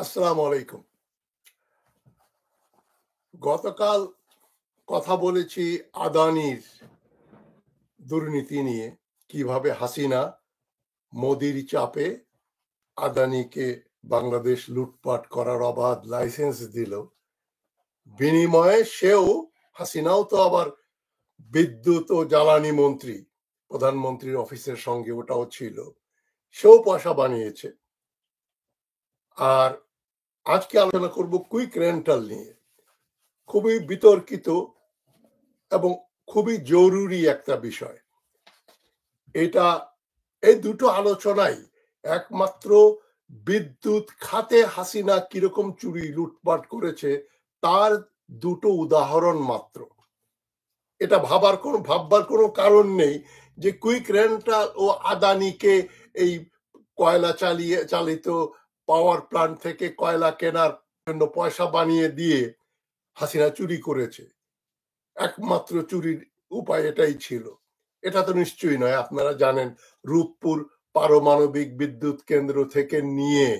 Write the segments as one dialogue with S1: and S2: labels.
S1: আসসালামু আলাইকুম। গতকাল কথা বলেছি আদানির দুর্নীতি নিয়ে, কিভাবে হাসিনা মোদির চাপে আদানিকে বাংলাদেশ লুটপাট করার অবাধ লাইসেন্স দিল। বিনিময়ে হাসিনাও তো আবার বিদ্যুৎ ও জ্বালানি মন্ত্রী, প্রধানমন্ত্রীর অফিসের সঙ্গে ওটাও ছিল, সেও পয়সা বানিয়েছে। আর আজকে আলোচনা করব কুইক রেন্টাল নিয়ে। খুবই বিতর্কিত এবং খুবই জরুরি একটা বিষয়। এই দুটো আলোচনাই একমাত্র বিদ্যুৎ খাতে হাসিনা কিরকম চুরি লুটপাট করেছে তার দুটো উদাহরণ মাত্র। এটা ভাববার কোনো কারণ নেই যে কুইক রেন্টাল ও আদানিকে এই কয়লা চালিত পাওয়ার প্ল্যান্ট থেকে কয়লা কেনার জন্য পয়সা বানিয়ে দিয়ে হাসিনা চুরি করেছে। একমাত্র চুরির উপায় এটাই ছিল। এটা তো নিশ্চয়ই নয়। আপনারা জানেন, রূপপুর পারমাণবিক বিদ্যুৎ কেন্দ্র থেকে নিয়ে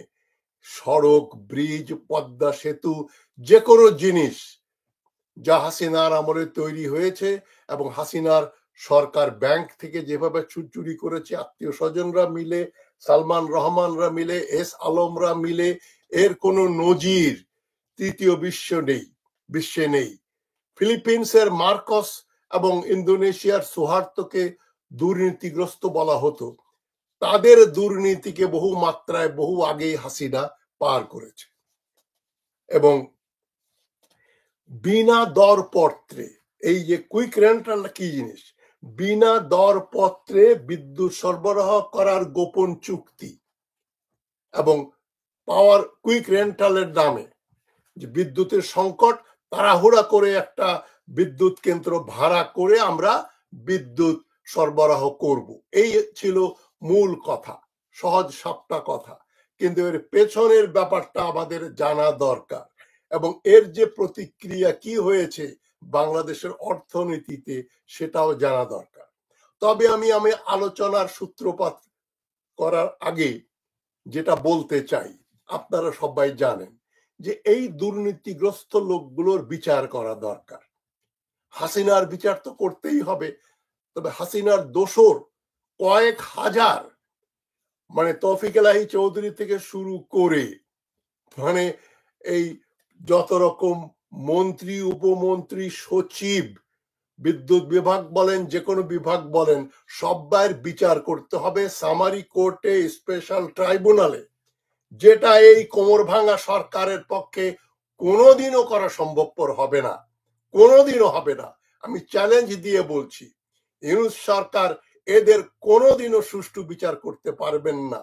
S1: সড়ক, ব্রিজ, পদ্মা সেতু, যে কোনো জিনিস যা হাসিনার আমলে তৈরি হয়েছে এবং হাসিনার সরকার ব্যাংক থেকে যেভাবে চুরি করেছে, আত্মীয় স্বজনরা মিলে, সালমান রহমানরা মিলে, এস আলমরা মিলে, এর কোনো নজির তৃতীয় বিশ্বে নেই। ফিলিপিন্সের মার্কস এবং ইন্দোনেশিয়ার সুহার্তোকে দুর্নীতিগ্রস্ত বলা হতো। তাদের দুর্নীতিকে বহু মাত্রায় বহু আগেই হাসিনা পার করেছে। এবং বিনা দরপত্রে, এই যে কুইক রেন্টাল কি জিনিস, বিনা দরপত্রে বিদ্যুৎ সরবরাহ করার গোপন চুক্তি এবং পাওয়ার কুইক রেন্টালের নামে যে বিদ্যুতের সংকট, তাড়াহুড়া করে একটা বিদ্যুৎ কেন্দ্র ভাড়া করে আমরা বিদ্যুৎ সরবরাহ করব, এই ছিল মূল কথা, সহজ সাপটা কথা। কিন্তু এর পেছনের ব্যাপারটা আমাদের জানা দরকার এবং এর যে প্রতিক্রিয়া কি হয়েছে বাংলাদেশের অর্থনীতিতে সেটাও জানা দরকার। তবে আমি আলোচনার সূত্রপাত করার আগে যেটা বলতে চাই, আপনারা সবাই জানেন যে এই দুর্নীতিগ্রস্ত লোকগুলোর বিচার করা দরকার। হাসিনার বিচার তো করতেই হবে, তবে হাসিনার দোসর কয়েক হাজার, মানে তৌফিক এলাহি চৌধুরী থেকে শুরু করে, মানে এই যত রকম মন্ত্রী, উপমন্ত্রী, সচিব, বিদ্যুৎ বিভাগ বলেন, যে কোনো বিভাগ বলেন, সবাইয়ের বিচার করতে হবে সামারি কোর্টে, স্পেশাল ট্রাইব্যুনালে, যেটা এই কোমর ভাঙা সরকারের পক্ষে কোনোদিনও করা সম্ভবপর হবে না, কোনোদিনও হবে না। আমি চ্যালেঞ্জ দিয়ে বলছি, ইউনূস সরকার এদের কোনোদিনও সুষ্ঠু বিচার করতে পারবেন না।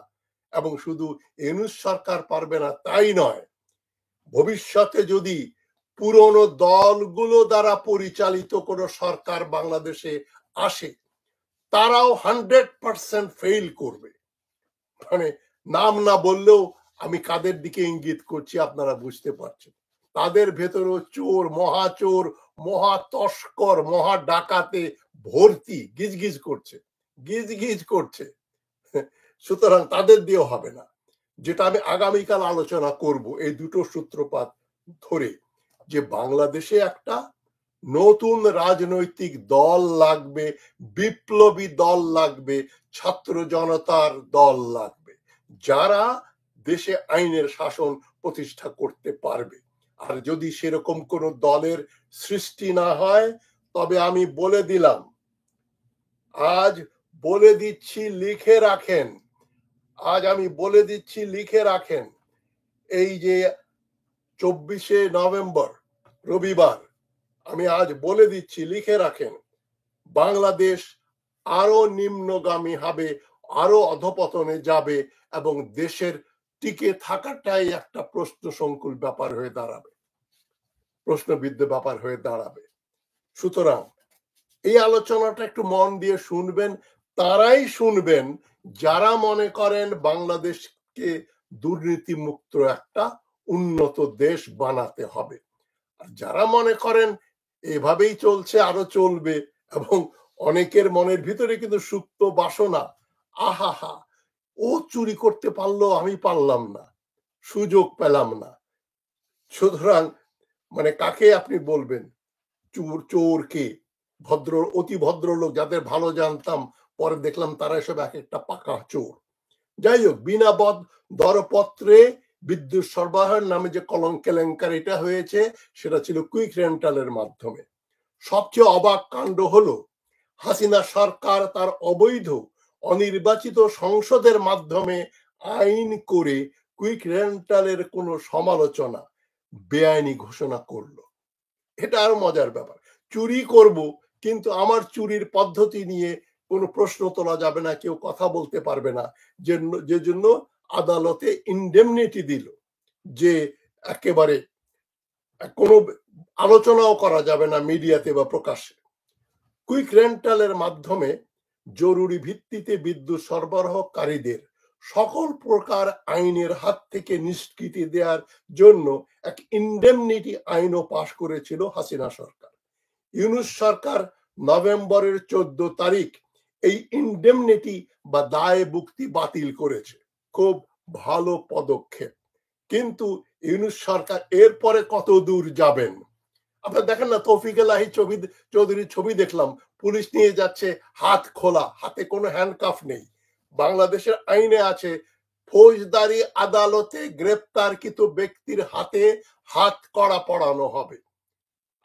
S1: এবং শুধু ইউনূস সরকার পারবে না তাই নয়, ভবিষ্যতে যদি পুরনো দলগুলো দ্বারা পরিচালিত কোনো সরকার বাংলাদেশে আসে, তারাও 100% ফেইল করবে। মানে নাম না বললেও আমি কাদের দিকে ইঙ্গিত করছি আপনারা বুঝতে পারছেন। তাদের ভেতরেও চোর, মহা তস্কর, মহা ডাকাতে ভর্তি, গিজগিজ করছে। সুতরাং তাদের দিয়েও হবে না। যেটা আমি আগামীকাল আলোচনা করব, এই দুটো সূত্রপাত ধরে, যে বাংলাদেশে একটা নতুন রাজনৈতিক দল লাগবে, বিপ্লবী দল লাগবে, ছাত্র জনতার দল লাগবে, যারা দেশে আইনের শাসন প্রতিষ্ঠা করতে পারবে। আর যদি সেরকম কোন দলের সৃষ্টি না হয়, তবে আমি বলে দিলাম, আজ বলে দিচ্ছি, লিখে রাখেন, এই যে 24শে নভেম্বর রবিবার, আমি আজ বলে দিচ্ছি, লিখে রাখেন, বাংলাদেশ আরো নিম্নগামী হবে, আরো অধপতনে যাবে এবং দেশের টিকে থাকাটাই একটা প্রশ্নসংকুল ব্যাপার হয়ে দাঁড়াবে, প্রশ্নবিদ্ধ ব্যাপার হয়ে দাঁড়াবে। সুতরাং এই আলোচনাটা একটু মন দিয়ে শুনবেন। তারাই শুনবেন যারা মনে করেন বাংলাদেশকে দুর্নীতি মুক্ত একটা উন্নত দেশ বানাতে হবে। আর যারা মনে করেন এভাবেই চলছে, আরো চলবে, এবং অনেকের মনের ভিতরে কিন্তু সুপ্ত বাসনা, আহাহা, ও চুরি করতে পারলো, আমি পারলাম না, সুযোগ পেলাম না। সুতরাং মানে কাকে আপনি বলবেন চোর কে? অতি ভদ্রলোক যাদের ভালো জানতাম, পরে দেখলাম তারা এসব এক একটা পাকা চোর। যাই হোক, বিনা দরপত্রে বিদ্যুৎ সরবরাহের নামে যে কেলেঙ্কারিটা হয়েছে সেটা ছিল কুইক রেন্টালের মাধ্যমে। সবচেয়ে অবাক কাণ্ড হলো হাসিনা সরকার তার অবৈধ অনির্বাচিত সংসদের মাধ্যমে আইন করে কুইক রেন্টালের কোনো সমালোচনা বেআইনি ঘোষণা করলো। এটা আরো মজার ব্যাপার। চুরি করব, কিন্তু আমার চুরির পদ্ধতি নিয়ে কোনো প্রশ্ন তোলা যাবে না, কেউ কথা বলতে পারবে না, যে জন্য আদালতে ইনডেমনিটি দিল, যে একেবারে কোনো আলোচনাও করা যাবে না মিডিয়াতে বা প্রকাশ্যে। কুইক রেন্টালের মাধ্যমে জরুরি ভিত্তিতে বিদ্যুৎ সরবরাহকারীদের সকল প্রকার আইনের হাত থেকে নিষ্কৃতি দেওয়ার জন্য এক ইনডেমনিটি আইনও পাশ করেছিল হাসিনা সরকার। ইউনূস সরকার নভেম্বরের 14 তারিখ এই ইনডেমনিটি বা দায় মুক্তি বাতিল করেছে। খুব ভালো পদক্ষেপ। কিন্তু ইউনূস সরকার এরপরে কত দূর যাবেন? আপনারা দেখেন না, তৌফিক এলাহি চৌধুরীর ছবি দেখলাম, পুলিশ নিয়ে যাচ্ছে হাত খোলা, হাতে কোনো হ্যান্ডকাফ নেই। বাংলাদেশের আইনে আছে ফৌজদারি আদালতে গ্রেপ্তারকৃত ব্যক্তির হাতে হাত কড়া পড়ানো হবে।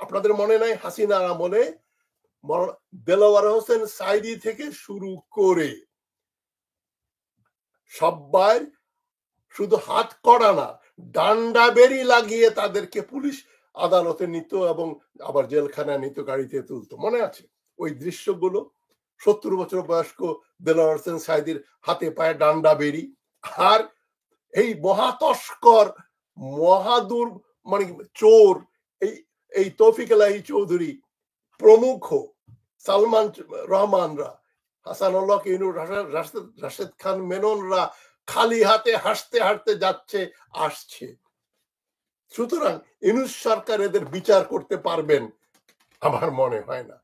S1: আপনাদের মনে নাই হাসিনার আমলে দেলোয়ার হোসেন সাইদি থেকে শুরু করে সবাই শুধু হাত কড়া না, ডান্ডা বেরি লাগিয়ে তাদেরকে পুলিশ আদালতে নিত এবং আবার জেলখানায় নিত, গাড়িতে তুলতো। মনে আছে ওই দৃশ্যগুলো? 70 বছর বয়স্ক দেলোয়ার হোসেন সাইদির হাতে পায়ে ডান্ডা বেরি। আর এই মহাতস্কর মহাদুর মানে চোর এই তৌফিক এলাহি চৌধুরী প্রমুখ, সালমান রহমানরা, হাসানুল্লাহ ইউনূস, রাশেদ খান মেননরা খালি হাতে হাসতে হাঁটতে যাচ্ছে আসছে। সুতরাং ইউনূস সরকার এদের বিচার করতে পারবেন আমার মনে হয় না।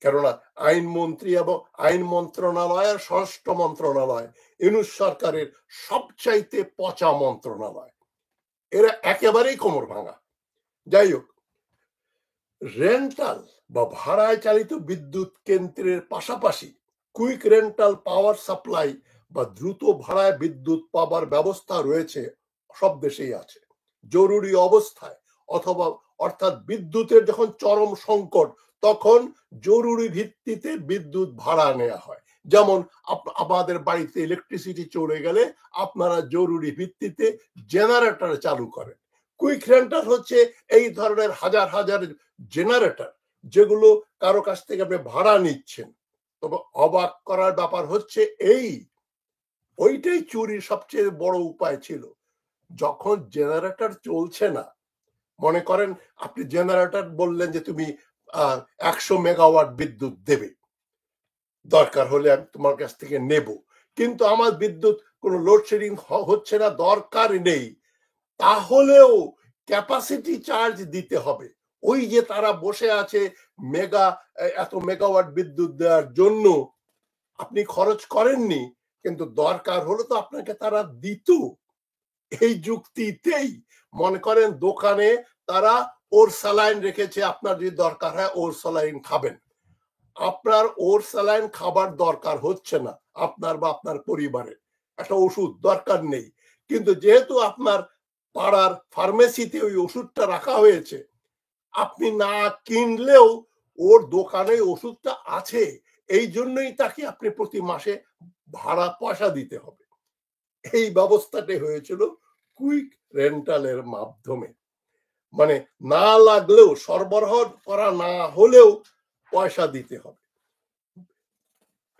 S1: কেননা আইনমন্ত্রী এবং আইন মন্ত্রণালয়ের স্বরাষ্ট্র মন্ত্রণালয় ইউনূস সরকারের সবচাইতে পচা মন্ত্রণালয়। এরা একেবারেই কোমর ভাঙা। যাই হোক, রেন্টাল বা ভাড়ায় চালিত বিদ্যুৎ কেন্দ্রের পাশাপাশি কুইক রেন্টাল পাওয়ার সাপ্লাই বা দ্রুত ভাড়ায় বিদ্যুৎ পাবার ব্যবস্থা রয়েছে, সব দেশেই আছে। জরুরি অবস্থায় অথবা অর্থাৎ বিদ্যুতের যখন চরম সংকট, তখন জরুরি ভিত্তিতে বিদ্যুৎ ভাড়া নেওয়া হয়। যেমন আমাদের বাড়িতে ইলেকট্রিসিটি চলে গেলে আপনারা জরুরি ভিত্তিতে জেনারেটর চালু করেন। কুইক রেন্টাল হচ্ছে এই ধরনের হাজার হাজার জেনারেটর যেগুলো কারো কাছ থেকে আপনি ভাড়া নিচ্ছেন। তবে অবাক করার ব্যাপার হচ্ছে ওইটাই চুরির সবচেয়ে বড় উপায় ছিল। যখন জেনারেটর চলছে না, মনে করেন আপনি জেনারেটর বললেন যে তুমি 100 মেগাওয়াট বিদ্যুৎ দেবে, দরকার হলে আমি তোমার কাছ থেকে নেব, কিন্তু আমার বিদ্যুৎ কোনো লোডশেডিং হচ্ছে না, দরকার নেই, তাহলেও ক্যাপাসিটি চার্জ দিতে হবে। ওই যে তারা বসে আছে এত মেগাওয়াট বিদ্যুৎ দেওয়ার জন্য, আপনি খরচ করেননি, কিন্তু দরকার হলো তো আপনাকে তারা দিত। এই যুক্তিতেই মনে করেন দোকানে তারা ওর স্যালাইন রেখেছে, আপনার যদি দরকার হয় ওর স্যালাইন খাবেন। আপনার ওর স্যালাইন খাবার দরকার হচ্ছে না, আপনার বা আপনার পরিবারের একটা ওষুধ দরকার নেই, কিন্তু যেহেতু আপনার পাড়ার ফার্মেসিতে ওই ওষুধটা রাখা হয়েছে, আপনি না কিনলেও ওর দোকানে ওষুধটা আছে, এই জন্যই তাকে আপনি প্রতি মাসে ভাড়া পয়সা দিতে হবে। এই ব্যবস্থাটা হয়েছিল কুইক রেন্টালের মাধ্যমে। মানে না লাগলেও, সরবরাহ করা না হলেও পয়সা দিতে হবে।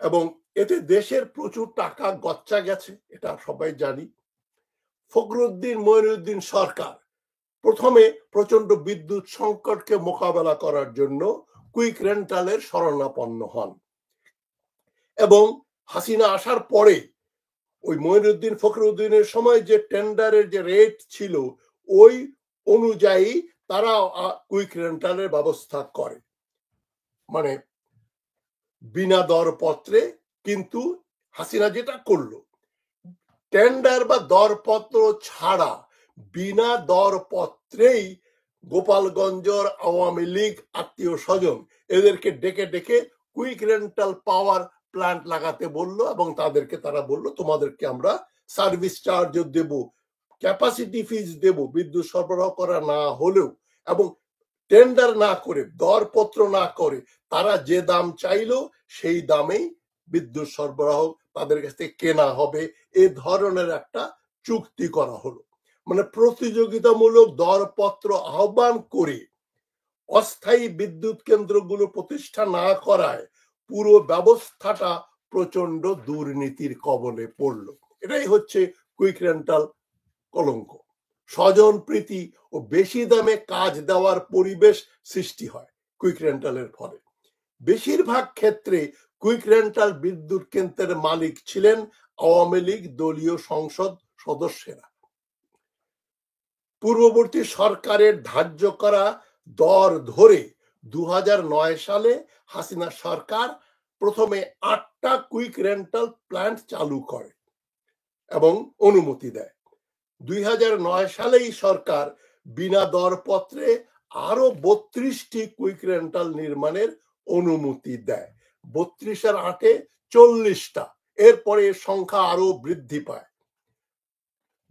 S1: এবং এতে দেশের প্রচুর টাকা গচ্চা গেছে, এটা সবাই জানি। ফখরুদ্দিন মঈনুদ্দিন সরকার প্রথমে প্রচন্ড বিদ্যুৎ সংকটকে মোকাবেলা করার জন্য কুইক রেন্টালের শরণাপন্ন হন, এবং হাসিনা আসার পরে ওই মঈনুদ্দিন ফখরুদ্দিনের সময় যে টেন্ডারের যে রেট ছিল ওই অনুযায়ী তারা কুইক রেন্টালের ব্যবস্থা করে, মানে বিনা দরপত্রে। কিন্তু হাসিনা যেটা করলো, টেন্ডার বা দরপত্র ছাড়া বিনা দরপত্রেই গোপালগঞ্জের আওয়ামী লীগ আত্মীয় স্বজন এদেরকে ডেকে ডেকে কুইক রেন্টাল পাওয়ার প্ল্যান্ট লাগাতে বলল এবং তাদেরকে তারা বলল তোমাদেরকে আমরা সার্ভিস চার্জ দেব, ক্যাপাসিটি ফিজ দেব বিদ্যুৎ সরবরাহ করা না হলেও, এবং টেন্ডার না করে দরপত্র না করে তারা যে দাম চাইলো সেই দামেই বিদ্যুৎ সরবরাহ তাদের কাছ থেকে কেনা হবে। এ ধরনের একটা চুক্তি করা হলো। মানে প্রতিযোগিতামূলক দরপত্র আহ্বান করে অস্থায়ী বিদ্যুৎ কেন্দ্রগুলো প্রতিষ্ঠা না করায় পুরো ব্যবস্থাটা প্রচন্ড দুর্নীতির কবলে পড়ল। এটাই হচ্ছে কুইক রেন্টাল কলঙ্ক। স্বজন প্রীতি ও বেশি দামে কাজ দেওয়ার পরিবেশ সৃষ্টি হয় কুইক রেন্টালের ফলে। বেশিরভাগ ক্ষেত্রে কুইক রেন্টাল বিদ্যুৎ কেন্দ্রের মালিক ছিলেন আওয়ামী লীগ দলীয় সংসদ সদস্যরা। পূর্ববর্তী সরকারের ধার্য করা দর ধরে 2009 সালে হাসিনা সরকার প্রথমে 8টা কুইক রেন্টাল প্ল্যান্ট চালু করে এবং অনুমতি দেয়। 2009 সালেই সরকার বিনা দরপত্রে আরো 32টি কুইক রেন্টাল নির্মাণের অনুমতি দেয়। 32 আর 8-এ 40টা। এরপরে এর সংখ্যা আরো বৃদ্ধি পায়।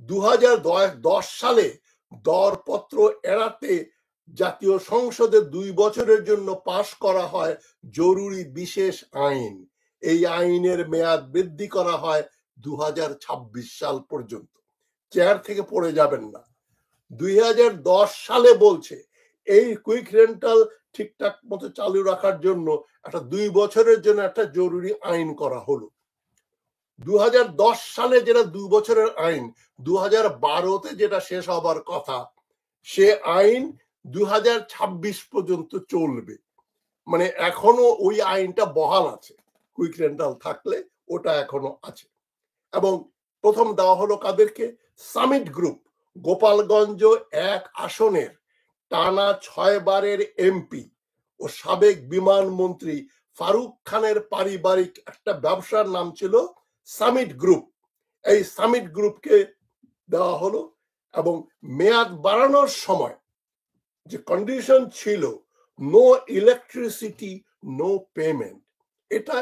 S1: 2010 সালে দরপত্র এড়াতে জাতীয় সংসদে 2 বছরের জন্য পাশ করা হয় জরুরি বিশেষ আইন। এই আইনের মেয়াদ বৃদ্ধি করা হয় 2026 সাল পর্যন্ত। চেয়ার থেকে পড়ে যাবেন না। 2010 সালে বলছে এই কুইক রেন্টাল ঠিকঠাক মতো চালু রাখার জন্য একটা 2 বছরের জন্য একটা জরুরি আইন করা হলো। 2010 সালে যেটা 2 বছরের আইন 2012-তে যেটা শেষ হবার কথা, সে আইন 2026 পর্যন্ত চলবে। মানে এখনো ওই আইনটা বহাল আছে। কুইক রেন্টাল থাকলে ওটা এখনো আছে। এবং প্রথম দেওয়া হলো কাদেরকে? সামিট গ্রুপ, গোপালগঞ্জ 1 আসনের টানা 6 বারের এমপি ও সাবেক বিমান মন্ত্রী ফারুক খানের পারিবারিক একটা ব্যবসার নাম ছিল সামিট গ্রুপ। এই সামিট গ্রুপকে দেওয়া হলো এবং মেয়াদ বাড়ানোর সময় যে কন্ডিশন ছিল নো ইলেকট্রিসিটি নো পেমেন্ট, এটা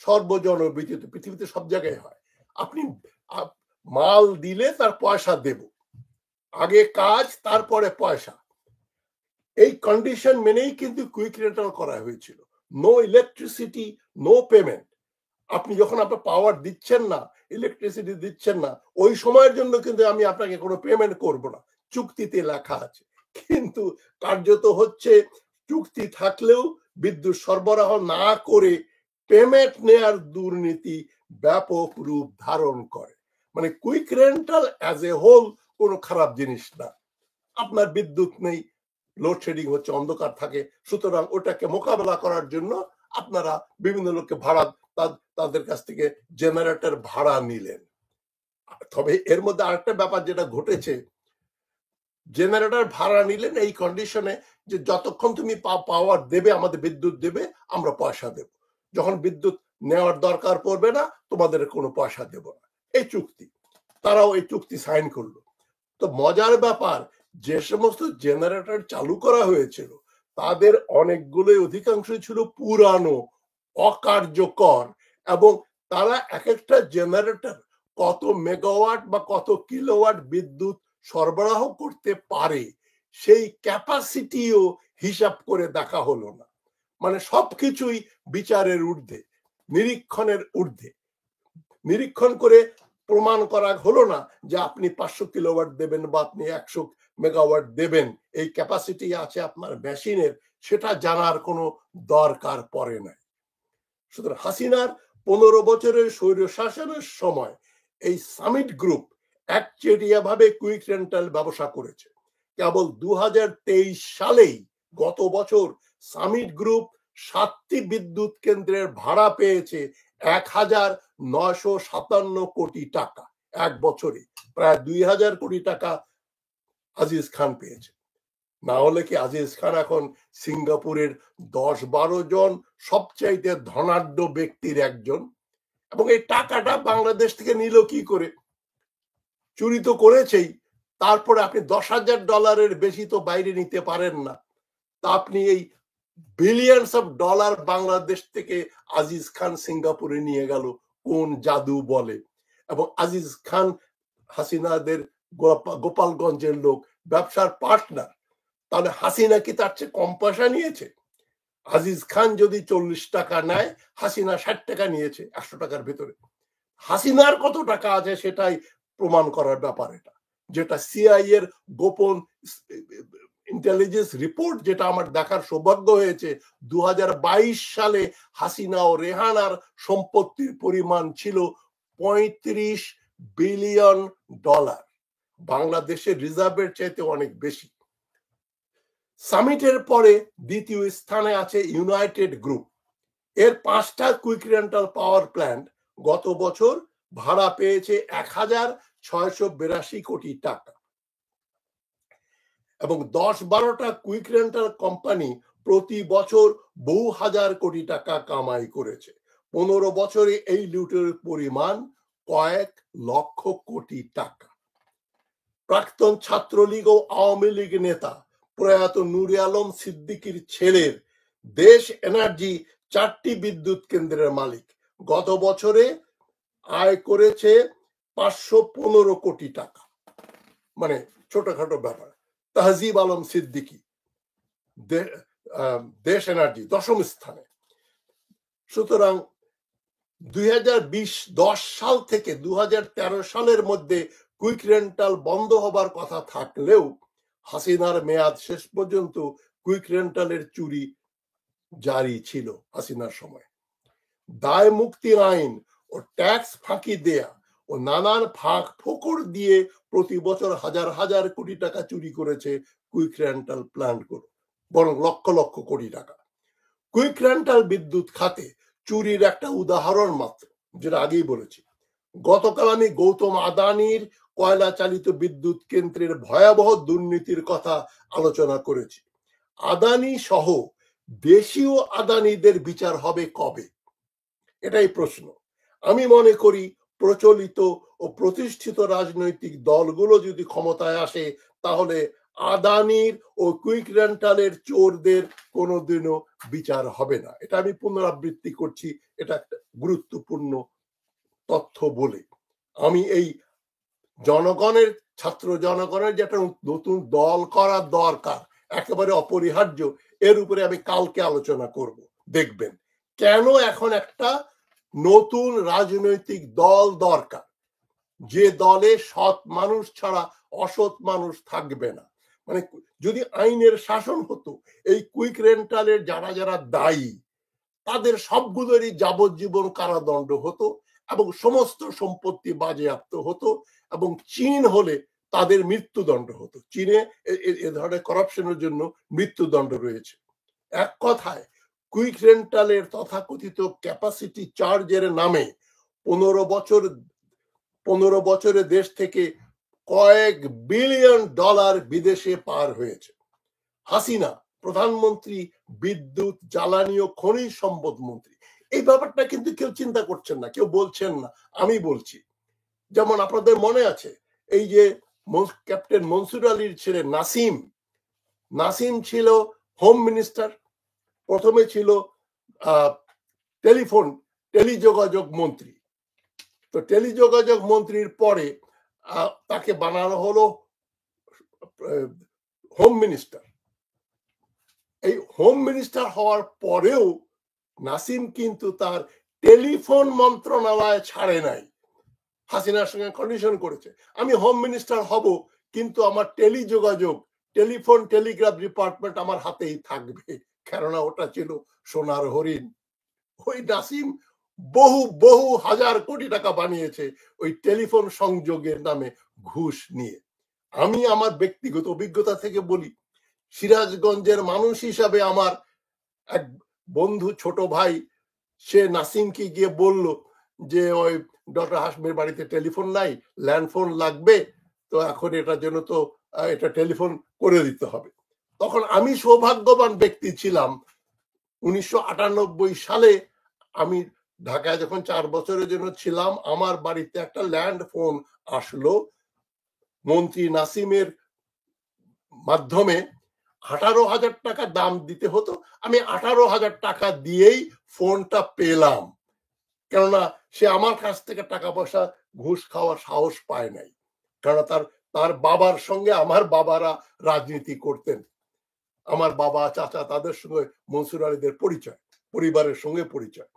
S1: সর্বজনবিদিত, পৃথিবীতে সব জায়গায় হয়। আপনি মাল দিলে তার পয়সা দেব, আগে কাজ তারপরে পয়সা। এই কন্ডিশন মেনেই কিন্তু কুইক রেন্টাল করা হয়েছিল। No electricity no payment. আপনি যখন আপনার পাওয়ার দিচ্ছেন না, ইলেকট্রিসিটি দিচ্ছেন না, ওই সময়ের জন্য কিন্তু আমি আপনাকে কোনো পেমেন্ট করব না, চুক্তিতে লেখা আছে। কিন্তু কার্যত হচ্ছে চুক্তি থাকলেও বিদ্যুৎ সরবরাহ না করে পেমেন্ট নেয়ার দুর্নীতি ব্যাপক রূপ ধারণ করে। মানে quick rental as a whole কোনো খারাপ জিনিস না। আপনার বিদ্যুৎ নেই, লোডশেডিং হচ্ছে, অন্ধকার থাকে, সুতরাং ওটাকে মোকাবেলা করার জন্য আপনারা বিভিন্ন লোককে ভাড়া, তাদের কাছ থেকে জেনারেটর ভাড়া নিলেন। তবে এর মধ্যে আরেকটা ব্যাপার যেটা ঘটেছে, জেনারেটর ভাড়া নিলেন এই কন্ডিশনে যে যতক্ষণ তুমি পাওয়ার দেবে, আমাদের বিদ্যুৎ দেবে, আমরা পয়সা দেব, যখন বিদ্যুৎ নেওয়ার দরকার পড়বে না তোমাদের কোনো পয়সা দেব না। এই চুক্তি, তারাও এই চুক্তি সাইন করলো। তো মজার ব্যাপার, যে সমস্ত জেনারেটর চালু করা হয়েছিল তাদের অনেকগুলোই অধিকাংশই ছিল পুরানো, অকার্যকর, এবং তারা এক একটা জেনারেটর কত মেগাওয়াট বা কত কিলোওয়াট বিদ্যুৎ সরবরাহ করতে পারে সেই ক্যাপাসিটিও হিসাব করে দেখা হলো না। মানে সবকিছুই বিচারের ঊর্ধ্বে, নিরীক্ষণের ঊর্ধ্বে। নিরীক্ষণ করে প্রমাণ করা হলো না যে আপনি 500 কিলোওয়াট দেবেন বা আপনি 100 মেগাওয়াট দেবেন, এই ক্যাপাসিটি আছে আপনার মেশিনের, সেটা জানার কোনো দরকার পড়ে নাই। সুতরাং হাসিনার 15 বছরের স্বৈরশাসনের সময় এই সামিট গ্রুপ একচেটিয়া ভাবে কুইক রেন্টাল ব্যবসা করেছে। কেবল 2023 সালেই, গত বছর, সামিট গ্রুপ 7টি বিদ্যুৎ কেন্দ্রের ভাড়া পেয়েছে 1957 কোটি টাকা। এক বছরে প্রায় 2000 কোটি টাকা আজিজ খান পেয়েছে। না হলে কি আজিজ খান এখন সিঙ্গাপুরের 10-12 জন সবচাইতে ধনাঢ্য ব্যক্তির একজন? এবং এই টাকাটা বাংলাদেশ থেকে নিল কি করে? চুরি তো করেছেই, তারপরে আপনি $10,000 বেশি তো বাইরে নিতে পারেন না। তা আপনি এই বিলিয়নস অফ ডলার বাংলাদেশ থেকে আজিজ খান সিঙ্গাপুরে নিয়ে গেল কোন জাদু বলে? এবং আজিজ খান হাসিনাদের গোপালগঞ্জের লোক, ব্যবসার পার্টনার। তাহলে হাসিনা কি তার চেয়ে কম পয়সা নিয়েছে? আজিজ খান যদি 40 টাকা নেয়, হাসিনা 60 টাকা নিয়েছে 100 টাকার ভেতরে। হাসিনার কত টাকা আছে সেটাই প্রমাণ করার ব্যাপার এটা, যেটা সিআই এর গোপন ইন্টেলিজেন্স রিপোর্ট, যেটা আমার দেখার সৌভাগ্য হয়েছে। 2022 সালে হাসিনা ও রেহানার সম্পত্তির পরিমাণ ছিল $35 বিলিয়ন। বাংলাদেশের রিজার্ভের চাইতে অনেক বেশি। সামিটের পরে দ্বিতীয় স্থানে আছে ইউনাইটেড গ্রুপ। এর 5টা কুইক রেন্টাল পাওয়ার প্ল্যান্ট গত বছর ভাড়া পেয়েছে 1,682 কোটি টাকা, এবং 10-12টা কুইক রেন্টাল কোম্পানি প্রতি বছর বহু হাজার কোটি টাকা কামাই করেছে। 15 বছরে এই লুটের পরিমাণ কয়েক লক্ষ কোটি টাকা। প্রাক্তন ছাত্রলীগ ও আওয়ামী লীগ নেতা প্রয়াত নূরে আলম সিদ্দিকীর ছেলের দেশ এনার্জি 4টি বিদ্যুৎ কেন্দ্রের মালিক। গত বছরে আয় করেছে 515 কোটি টাকা, মানে ছোটখাটো ব্যাপার। তাহজিব আলম সিদ্দিকী দেশ এনার্জি 10ম স্থানে। সুতরাং 2010 সাল থেকে 2013 সালের মধ্যে কুইক রেন্টাল বন্ধ হবার কথা থাকলেও হাসিনার মেয়াদ শেষ পর্যন্ত কুইক রেন্টালের চুরি জারি ছিল। হাসিনার সময় দায় মুক্তি আইন ও ট্যাক্স ফাঁকি দেয়া ও নানান ফাঁক ফোকর দিয়ে প্রতি বছর হাজার হাজার কোটি টাকা চুরি করেছে কুইক রেন্টাল প্ল্যান্টগুলো, বরং লক্ষ লক্ষ কোটি টাকা। কুইক রেন্টাল বিদ্যুৎ খাতে চুরির একটা উদাহরণ মাত্র, যেটা আগেই বলেছি। গতকাল আমি গৌতম আদানির কয়লা চালিত বিদ্যুৎ কেন্দ্রের ভয়াবহ দুর্নীতির কথা আলোচনা করেছি। আদানি সহ দেশীয় আদানিদের বিচার হবে কবে? এটাই প্রশ্ন। আমি মনে করি প্রচলিত ও প্রতিষ্ঠিত রাজনৈতিক দলগুলো যদি ক্ষমতায় আসে, তাহলে আদানির ও কুইক রেন্টালের চোরদের কোনোদিনও বিচার হবে না। এটা আমি পুনরাবৃত্তি করছি, এটা একটা গুরুত্বপূর্ণ তথ্য বলে। আমি এই জনগণের, ছাত্র জনগণের যেটা নতুন দল করা দরকার, একেবারে অপরিহার্য, এর উপরে আমি কালকে আলোচনা করব। দেখবেন কেন এখন একটা নতুন রাজনৈতিক দল দরকার, যে দলে সৎ মানুষ ছাড়া অসৎ মানুষ থাকবে না। মানে যদি আইনের শাসন হতো, এই কুইক রেন্টালের যারা যারা দায়ী তাদের সবগুলোরই যাবজ্জীবন কারাদণ্ড হতো এবং সমস্ত সম্পত্তি বাজেয়াপ্ত হতো, এবং চীন হলে তাদের মৃত্যুদণ্ড হতো। চীনে এ ধরনের করাপশনের জন্য মৃত্যুদণ্ড রয়েছে। এক কথায় কুইক রেন্টালের তথাকথিত ক্যাপাসিটি চার্জের নামে 15 বছরে দেশ থেকে কয়েক বিলিয়ন ডলার বিদেশে পার হয়েছে। হাসিনা প্রধানমন্ত্রী, বিদ্যুৎ, জ্বালানি ও খনিজ সম্পদ মন্ত্রী। এই ব্যাপারটা কিন্তু কেউ চিন্তা করছেন না, কেউ বলছেন না, আমি বলছি। যেমন আপনাদের মনে আছে, এই যে ক্যাপ্টেন মনসুর আলীর ছেলে নাসিম ছিল হোম মিনিস্টার, প্রথমে ছিল টেলিযোগাযোগ মন্ত্রী। তো টেলিযোগাযোগ মন্ত্রীর পরে তাকে বানানো হলো হোম মিনিস্টার। এই হোম মিনিস্টার হওয়ার পরেও নাসিম কিন্তু তার টেলিফোন মন্ত্রণালয় ছাড়ে নাই। হাসিনার সঙ্গে কন্ডিশন করেছে, আমি হোম মিনিস্টার হব, কিন্তু আমার টেলিফোন টেলিগ্রাফ ডিপার্টমেন্ট আমার হাতেই থাকবে, কেননা ওটা ছিল সোনার হরিণ। ওই নাসিম বহু বহু হাজার কোটি টাকা বানিয়েছে ওই টেলিফোন সংযোগের নামে ঘুষ নিয়ে। আমি আমার ব্যক্তিগত অভিজ্ঞতা থেকে বলি, সিরাজগঞ্জের মানুষ হিসাবে আমার এক বন্ধু, ছোট ভাই, সে নাসিমকে গিয়ে বলল যে ওই ডক্টর হাশমির বাড়িতে টেলিফোন নাই, ল্যান্ডফোন লাগবে, তো এখন এটার জন্য তো এটা টেলিফোন করে দিতে হবে। তখন আমি সৌভাগ্যবান ব্যক্তি ছিলাম, 1998 সালে আমি ঢাকায় যখন 4 বছরের জন্য ছিলাম, আমার বাড়িতে একটা ল্যান্ড ফোন আসলো মন্ত্রী নাসিমের মাধ্যমে 18,000 টাকা দাম দিতে হতো, আমি 18,000 টাকা দিয়েই ফোনটা পেলাম, কেননা সে আমার কাছ থেকে টাকা পয়সা ঘুষ খাওয়ার সাহস পায় নাই, কারণ তার বাবার সঙ্গে আমার বাবারা রাজনীতি করতেন, আমার বাবা চাচা তাদের সঙ্গে মনসুর আলীদের পরিচয়, পরিবারের সঙ্গে পরিচয়।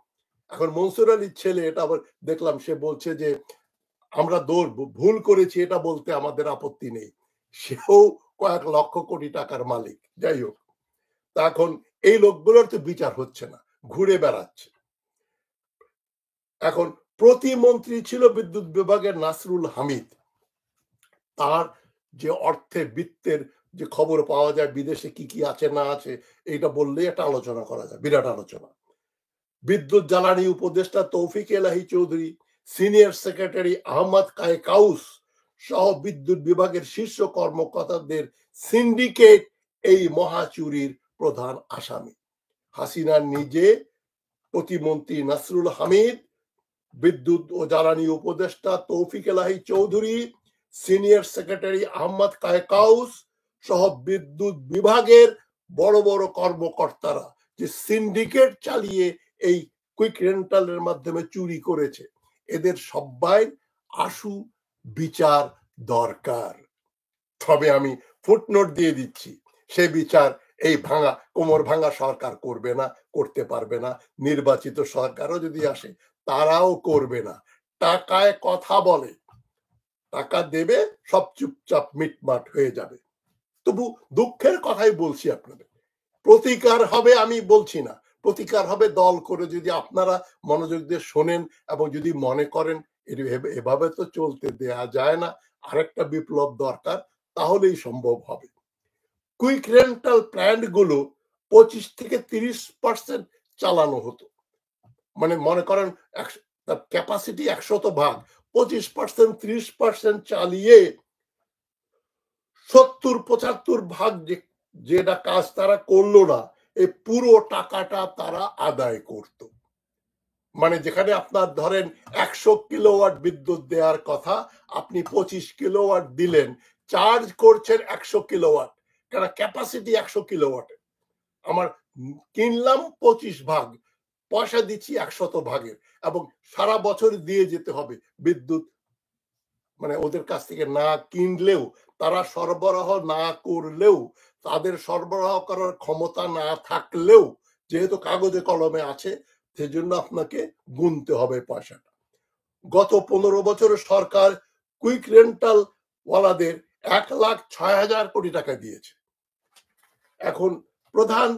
S1: এখন মনসুর আলীর ছেলে, এটা আবার দেখলাম সে বলছে যে আমরা ভুল করেছি, এটা বলতে আমাদের আপত্তি নেই, সেও কয়েক লক্ষ কোটি টাকার মালিক। যাই হোক, তা এখন এই লোকগুলোর তো বিচার হচ্ছে না, ঘুরে বেড়াচ্ছে। এখন প্রতিমন্ত্রী ছিল বিদ্যুৎ বিভাগের নাসরুল হামিদ, তার যে অর্থে বৃত্তের যে খবর পাওয়া যায় বিদেশে কি কি আছে না আছে, এইটা বললেই একটা আলোচনা করা যায়, বিরাট আলোচনা। বিদ্যুৎ জ্বালানি উপদেষ্টা তৌফিক এলাহি চৌধুরী, সিনিয়র সেক্রেটারি আহমদ কাউস সহ বিদ্যুৎ বিভাগের শীর্ষ কর্মকর্তাদের সিন্ডিকেট এই মহাচুরির প্রধান আসামি। হাসিনা নিজে, প্রতিমন্ত্রী নাসরুল হামিদ, বিদ্যুৎ ও জ্বালানি উপদেষ্টা তৌফিক এলাহি চৌধুরী, সিনিয়র সেক্রেটারি আহমদ কাউস সহ বিদ্যুৎ বিভাগের বড় বড় কর্মকর্তারা যে সিন্ডিকেট চালিয়ে এই কুইক রেন্টালের মাধ্যমে চুরি করেছে, এদের সবাই আশু বিচার দরকার। তবে আমি ফুটনোট দিয়ে দিচ্ছি, সে বিচার এই কোমর ভাঙা সরকার করবে না, করতে পারবে না। নির্বাচিত সরকারও যদি আসে তারাও করবে না। টাকায় কথা বলে, টাকা দেবে, সব চুপচাপ মিটমাট হয়ে যাবে। তবু দুঃখের কথাই বলছি আপনাদের, প্রতিকার হবে আমি বলছি না, প্রতিকার হবে দল করে, যদি আপনারা মনোযোগ দিয়ে শোনেন এবং যদি মনে করেন এভাবে তো চলতে দেয়া যায় না, আরেকটা বিপ্লব দরকার, তাহলেই সম্ভব হবে। কুইক রেন্টাল প্ল্যান্ট গুলো 25 থেকে 30% চালানো হতো, মানে মনে করেন ক্যাপাসিটি 100 ভাগ, 25% 30% চালিয়ে 70-75 ভাগ যেটা কাজ তারা করলো না, এই পুরো টাকাটা তারা আদায় করত। মানে যেখানে আপনার ধরেন 100 কিলোওয়াট বিদ্যুৎ দেওয়ার কথা, আপনি 25 কিলোওয়াট দিলেন, চার্জ করছেন 100 কিলোওয়াট, কারণ ক্যাপাসিটি 100 কিলোওয়াটের, আমার কিনলাম 25 ভাগ, পয়সা দিচ্ছি 100 ভাগের, এবং সারা বছর দিয়ে যেতে হবে বিদ্যুৎ, মানে ওদের কাছ থেকে না কিনলেও, তারা সরবরাহ না করলেও, তাদের সরবরাহ করার ক্ষমতা না থাকলেও, যেহেতু কাগজে কলমে আছে, সেজন্য আপনাকে গুনতে হবে পয়সাটা। গত 15 বছরের সরকার কুইক রেন্টাল ওয়ালাদের 1,06,000 কোটি টাকা দিয়েছে। এখন প্রধান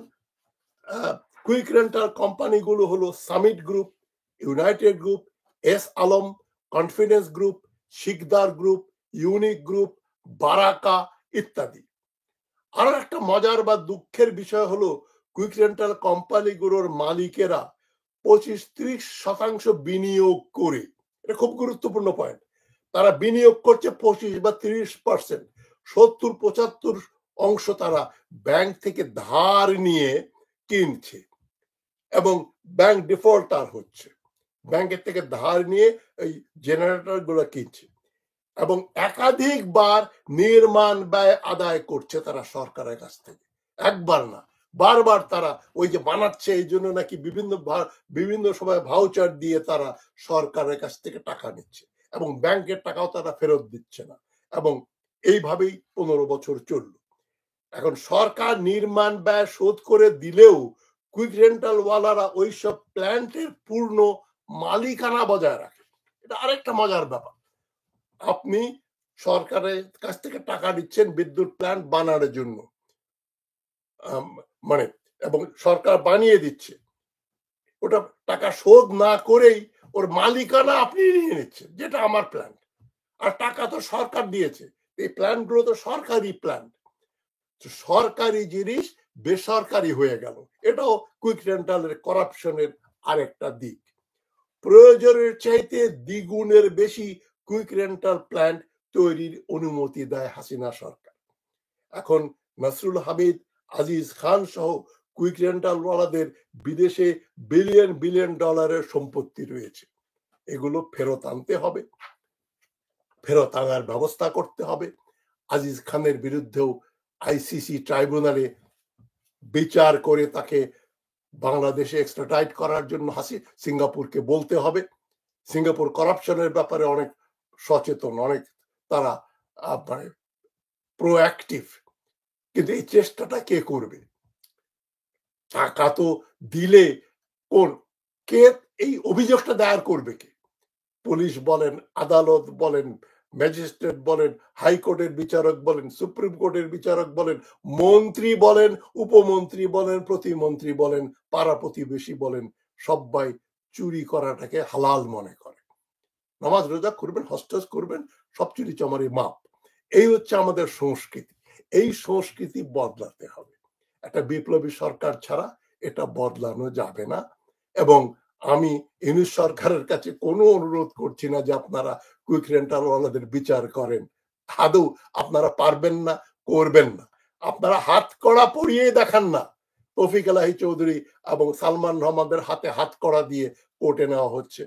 S1: কুইক রেন্টাল কোম্পানিগুলো হলো Summit group, United group, S Alam, Confidence group, Sikder group, Unique group, Baraka ইত্যাদি। আরো একটা মজার বা দুঃখের বিষয় হলো কুইক রেন্টাল কোম্পানিগুলোর মালিকেরা 25-30% বিনিয়োগ করে, এটা খুব গুরুত্বপূর্ণ পয়েন্ট, তারা বিনিয়োগ করছে 25 বা 30%, 70-75 অংশ তারা ব্যাংক থেকে ধার নিয়ে কিনছে, এবং ব্যাংক ডিফল্টার হচ্ছে, ব্যাংকের থেকে ধার নিয়ে এই জেনারেটর গুলো কিনছে, এবং একাধিকবার নির্মাণ ব্যয় আদায় করছে তারা সরকারের কাছ থেকে, একবার না বারবার তারা ওই যে বানাচ্ছে, এই জন্য নাকি বিভিন্ন সময় ভাউচার দিয়ে তারা সরকারের কাছ থেকে টাকা নিচ্ছে, এবং ব্যাংকের টাকাও তারা ফেরত দিচ্ছে না, এবং এইভাবেই 15 বছর চলল। এখন সরকার নির্মাণ ব্যয় শোধ করে দিলেও কুইক রেন্টাল ওয়ালারা ওইসব প্ল্যান্টের পূর্ণ মালিকানা বজায় রাখে। এটা আরেকটা মজার ব্যাপার, আপনি সরকারের কাছ থেকে টাকা দিচ্ছেন বিদ্যুৎ প্ল্যান্ট বানানোর জন্য, মানে, এবং সরকার বানিয়ে দিচ্ছে, ওটা টাকা শোধ না করেই ওর মালিকানা আপনি নিয়ে নিচ্ছেন, যেটা আমার প্ল্যান্ট, আর টাকা তো সরকার দিয়েছে, এই প্ল্যান্ট গুলো তো সরকারি প্ল্যান্ট, সরকারি জিনিস বেসরকারি হয়ে গেল, এটাও কুইক রেন্টালের করাপশনের আরেকটা দিক। প্রয়োজনের চাইতে দ্বিগুণের বেশি কুইক রেন্টাল প্ল্যান্ট তৈরির অনুমতি দেয় হাসিনা সরকার। এখন নাসরুল হামিদ, আজিজ খান সহ কুইক রেন্টাল ওয়ালাদের বিদেশে বিলিয়ন বিলিয়ন ডলারের সম্পত্তি রয়েছে, এগুলো ফেরত আনতে হবে, ফেরত আনার ব্যবস্থা করতে হবে, আজিজ খানের বিরুদ্ধেও আইসিসি ট্রাইব্যুনালে বিচার করে তাকে বাংলাদেশে এক্সট্রাডাইট করার জন্য সিঙ্গাপুরকে বলতে হবে। সিঙ্গাপুর করাপশনের ব্যাপারে অনেক সচেতন, অনেক তারা মানে প্রোঅ্যাক্টিভ, কিন্তু এই চেষ্টাটা কে করবে? টাকা তো দিলে কোন কে এই অভিযোগটা দায়ের করবে? কে? পুলিশ বলেন, আদালত বলেন, ম্যাজিস্ট্রেট বলেন, হাইকোর্টের বিচারক বলেন, সুপ্রিম কোর্টের বিচারক বলেন, মন্ত্রী বলেন, উপমন্ত্রী বলেন, প্রতিমন্ত্রী বলেন, পাড়া প্রতিবেশী বলেন, সবাই চুরি করাটাকে হালাল মনে করে। নামাজ রোজা করবেন, হজ করবেন, সব চুরি চামারি মাপ। এই হচ্ছে আমাদের সংস্কৃতি। এই সংস্কৃতি বদলাতে হবে। একটা বিপ্লবী সরকার ছাড়া এটা বদলানো যাবে না। এবং আমি ইউনূস সরকারের কাছে কোনো অনুরোধ করছি না যে আপনারা কুইক রেন্টাল ওয়ালাদের বিচার করেন। আদৌ আপনারা পারবেন না, করবেন না। আপনারা হাত কড়া পরিয়ে দেখান না। তৌফিক এলাহি চৌধুরী এবং সালমান রহমানের হাতে হাত কড়া দিয়ে কোর্টে নেওয়া হচ্ছে,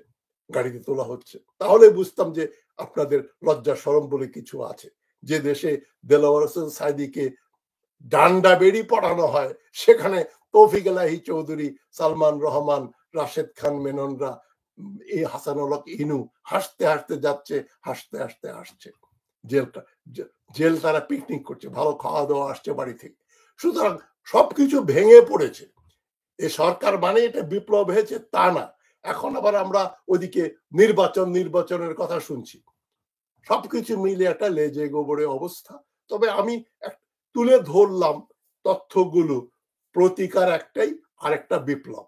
S1: গাড়িতে তোলা হচ্ছে, তাহলে বুঝতাম যে আপনাদের লজ্জা শরম বলে কিছু আছে। যে দেশে দেলোয়ার হোসেন সাঈদীকে ডান্ডা বেড়ি পড়ানো হয়, সেখানে তৌফিক এলাহি চৌধুরী, সালমান রহমান, রাশেদ খান মেননরা, এই হাসানুল হক ইনু হাসতে হাসতে যাচ্ছে, হাসতে হাসতে আসছে। জেল তারা পিকনিক করছে, ভালো খাওয়া দাওয়া আসছে বাড়ি থেকে। সুতরাং সবকিছু ভেঙে পড়েছে। এই সরকার মানে এটা বিপ্লব হয়েছে তা না। এখন আবার আমরা ওইদিকে নির্বাচনের কথা শুনছি। সবকিছু মিলে একটা লেজে গোবরে অবস্থা। তবে আমি তুলে ধরলাম তথ্যগুলো, প্রতিকার একটাই, আরেকটা বিপ্লব,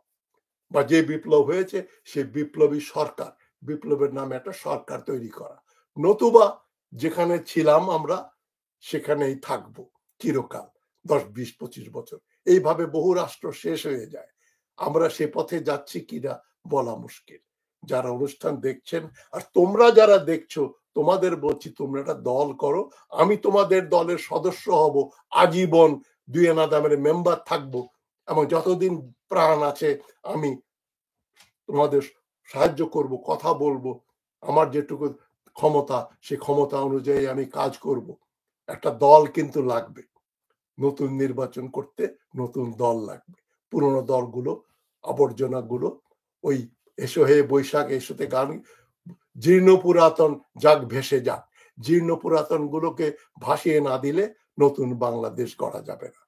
S1: বা যে বিপ্লব হয়েছে সে বিপ্লবী সরকার, বিপ্লবের নামে একটা সরকার তৈরি করা। নতুবা যেখানে ছিলাম আমরা সেখানেই থাকবো চিরকাল, 10, 20, 25 বছর। এইভাবে বহু রাষ্ট্র শেষ হয়ে যায়। আমরা সে পথে যাচ্ছি কিনা বলা মুশকিল। যারা অনুষ্ঠান দেখছেন আর তোমরা যারা দেখছো, তোমাদের বলছি তোমরা একটা দল করো। আমি তোমাদের দলের সদস্য হব, আজীবন 2 আনা দামের মেম্বার থাকবো, এবং যতদিন প্রাণ আছে আমি তোমাদের সাহায্য করব, কথা বলবো। আমার যেটুকু ক্ষমতা, সে ক্ষমতা অনুযায়ী আমি কাজ করব। একটা দল কিন্তু লাগবে। নতুন নির্বাচন করতে নতুন দল লাগবে। পুরনো দলগুলো, আবর্জনাগুলো, ওই এসো হে বৈশাখ এসোতে গান, জীর্ণ পুরাতন যাক ভেসে যাক। জীর্ণ পুরাতন গুলোকে ভাসিয়ে না দিলে নতুন বাংলাদেশ গড়া যাবে না।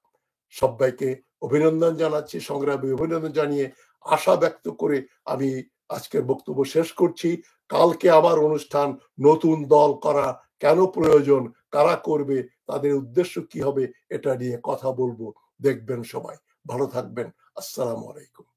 S1: সবাইকে অভিনন্দন জানাচ্ছি, সংগ্রামী অভিনন্দন জানিয়ে আশা ব্যক্ত করে আমি আজকের বক্তব্য শেষ করছি। কালকে আবার অনুষ্ঠান, নতুন দল করা কেন প্রয়োজন, কারা করবে, তাদের উদ্দেশ্য কি হবে, এটা নিয়ে কথা বলবো। দেখবেন সবাই। ভালো থাকবেন। আসসালামু আলাইকুম।